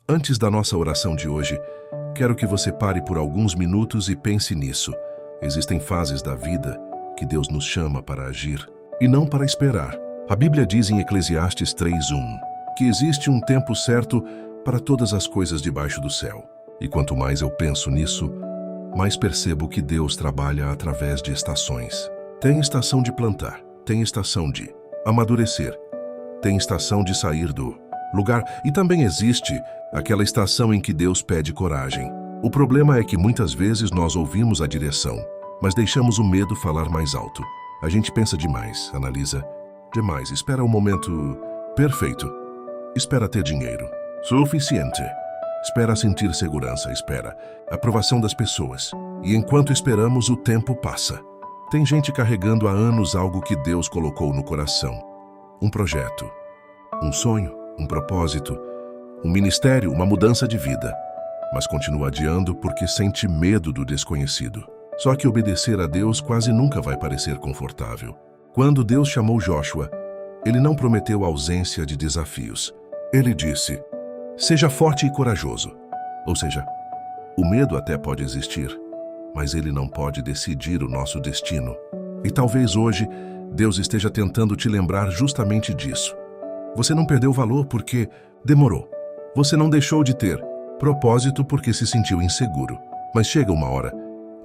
Antes da nossa oração de hoje, quero que você pare por alguns minutos e pense nisso. Existem fases da vida que Deus nos chama para agir e não para esperar. A Bíblia diz em Eclesiastes 3:1 que existe um tempo certo para todas as coisas debaixo do céu. E quanto mais eu penso nisso, mais percebo que Deus trabalha através de estações. Tem estação de plantar, tem estação de amadurecer, tem estação de sair do lugar e também existe aquela estação em que Deus pede coragem. O problema é que muitas vezes nós ouvimos a direção, mas deixamos o medo falar mais alto. A gente pensa demais, analisa demais, espera o momento perfeito, espera ter dinheiro suficiente, espera sentir segurança, espera a aprovação das pessoas. E enquanto esperamos, o tempo passa. Tem gente carregando há anos algo que Deus colocou no coração. Um projeto, um sonho, um propósito, um ministério, uma mudança de vida. Mas continua adiando porque sente medo do desconhecido. Só que obedecer a Deus quase nunca vai parecer confortável. Quando Deus chamou Jóshua, ele não prometeu ausência de desafios. Ele disse: seja forte e corajoso. Ou seja, o medo até pode existir, mas ele não pode decidir o nosso destino. E talvez hoje Deus esteja tentando te lembrar justamente disso. Você não perdeu valor porque demorou. Você não deixou de ter propósito porque se sentiu inseguro. Mas chega uma hora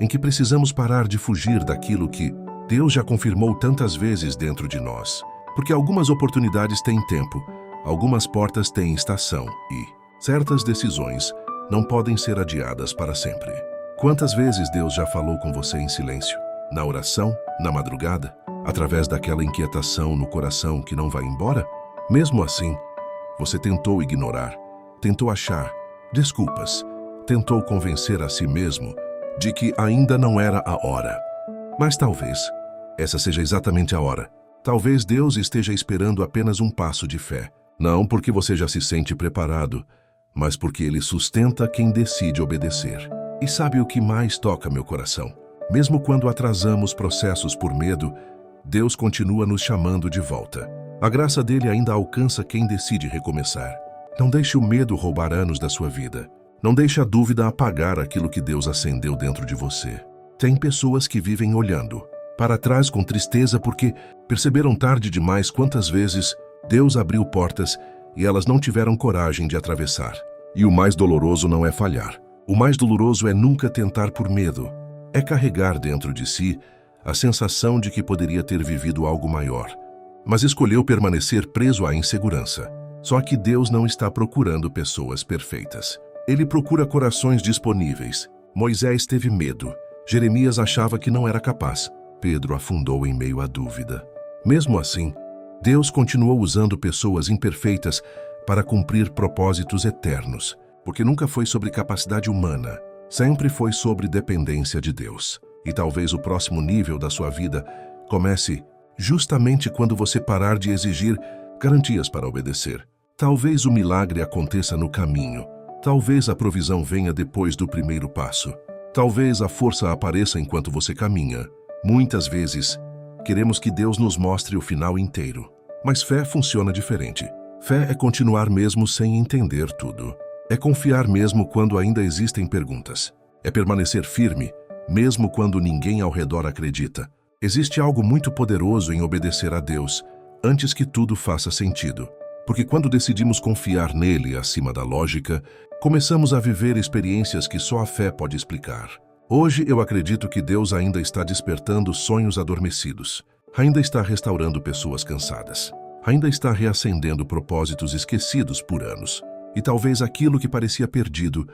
em que precisamos parar de fugir daquilo que Deus já confirmou tantas vezes dentro de nós. Porque algumas oportunidades têm tempo, algumas portas têm estação e certas decisões não podem ser adiadas para sempre. Quantas vezes Deus já falou com você em silêncio? Na oração, na madrugada, através daquela inquietação no coração que não vai embora? Mesmo assim, você tentou ignorar, tentou achar desculpas, tentou convencer a si mesmo de que ainda não era a hora. Mas talvez essa seja exatamente a hora. Talvez Deus esteja esperando apenas um passo de fé. Não porque você já se sente preparado, mas porque Ele sustenta quem decide obedecer. E sabe o que mais toca meu coração? Mesmo quando atrasamos processos por medo, Deus continua nos chamando de volta. A graça dele ainda alcança quem decide recomeçar. Não deixe o medo roubar anos da sua vida. Não deixe a dúvida apagar aquilo que Deus acendeu dentro de você. Tem pessoas que vivem olhando para trás com tristeza porque perceberam tarde demais quantas vezes Deus abriu portas e elas não tiveram coragem de atravessar. E o mais doloroso não é falhar. O mais doloroso é nunca tentar por medo. É carregar dentro de si a sensação de que poderia ter vivido algo maior, mas escolheu permanecer preso à insegurança. Só que Deus não está procurando pessoas perfeitas. Ele procura corações disponíveis. Moisés teve medo. Jeremias achava que não era capaz. Pedro afundou em meio à dúvida. Mesmo assim, Deus continuou usando pessoas imperfeitas para cumprir propósitos eternos, porque nunca foi sobre capacidade humana, sempre foi sobre dependência de Deus. E talvez o próximo nível da sua vida comece justamente quando você parar de exigir garantias para obedecer. Talvez o milagre aconteça no caminho, talvez a provisão venha depois do primeiro passo, talvez a força apareça enquanto você caminha. Muitas vezes, queremos que Deus nos mostre o final inteiro, mas fé funciona diferente. Fé é continuar mesmo sem entender tudo. É confiar mesmo quando ainda existem perguntas. É permanecer firme, mesmo quando ninguém ao redor acredita. Existe algo muito poderoso em obedecer a Deus antes que tudo faça sentido. Porque quando decidimos confiar nele acima da lógica, começamos a viver experiências que só a fé pode explicar. Hoje eu acredito que Deus ainda está despertando sonhos adormecidos. Ainda está restaurando pessoas cansadas. Ainda está reacendendo propósitos esquecidos por anos. E talvez aquilo que parecia perdido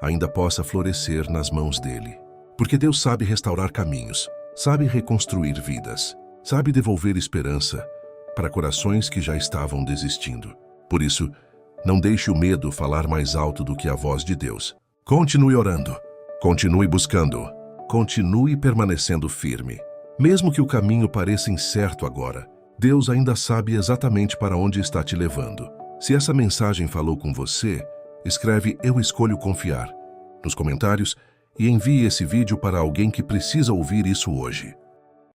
ainda possa florescer nas mãos dele. Porque Deus sabe restaurar caminhos, sabe reconstruir vidas, sabe devolver esperança para corações que já estavam desistindo. Por isso, não deixe o medo falar mais alto do que a voz de Deus. Continue orando, continue buscando, continue permanecendo firme. Mesmo que o caminho pareça incerto agora, Deus ainda sabe exatamente para onde está te levando. Se essa mensagem falou com você, escreve "Eu escolho confiar" nos comentários e envie esse vídeo para alguém que precisa ouvir isso hoje.